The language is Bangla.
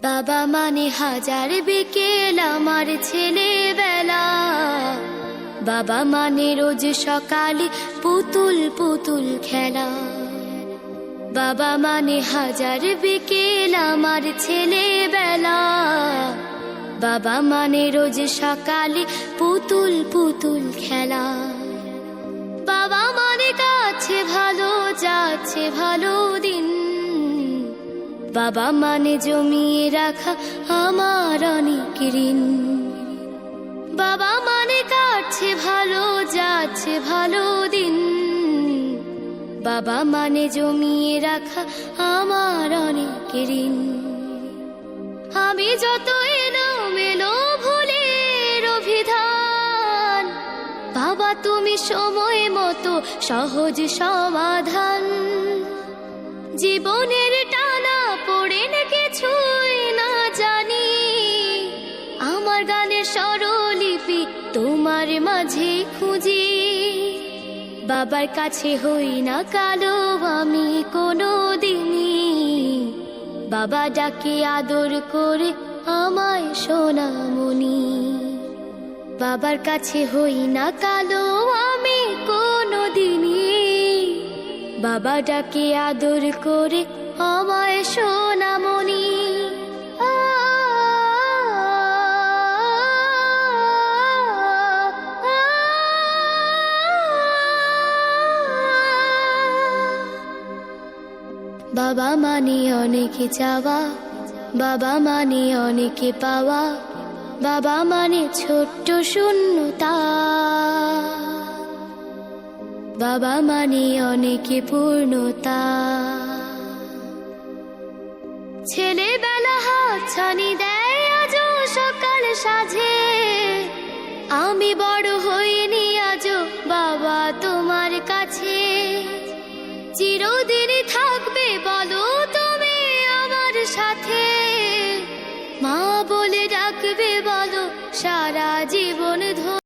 বাবা মানে হাজার বিকেল আমার ছেলেবেলা, বাবা মানে রোজ সকালে পুতুল পুতুল খেলা। বাবা মানে হাজার বিকেল আমার ছেলেবেলা, বাবা মানে রোজ সকালে পুতুল পুতুল খেলা। বাবা মানে কাছে ভালো যাচ্ছে ভালো দিন, বাবা মানে জমিয়ে রাখা আমার অনেক ঋণ। বাবা মানে কাটছে ভালো যাচ্ছে ভালো দিন, বাবা মানে জমিয়ে রাখা আমার অনেক ঋণ। আমি যত এলোমেলো ভুলের অভিধান, বাবা তুমি সময় মতো সহজ সমাধান। জীবনের টানা পড়ে না কিছুই না জানি, আমার গানের স্বরলিপি তোমার মাঝে খুঁজি। বাবার কাছে হই না কালো আমি কোনো দিনই, বাবা ডাকে আদর করে আমায় সোনামণি। বাবার কাছে হই না কালো আমি কোনো দিনই, বাবা ডাকে আদর করে আমায় সোনামণি। বাবা মানে অনেক চাওয়া, বাবা মানে অনেক পাওয়া, বাবা মানে ছোট্ট শূন্যতা। বাবা মানে অনেক পূর্ণতা। ছেলেবেলা হাত ছানি দেয় আজও সকাল সাজে, আমি বড় হইনি আজও বাবা তোমার কাছে। চিরদিনই থাকবে বলো তুমি আমার সাথে, মা বলে ডাকবে বলো সারা জীবন ধরে।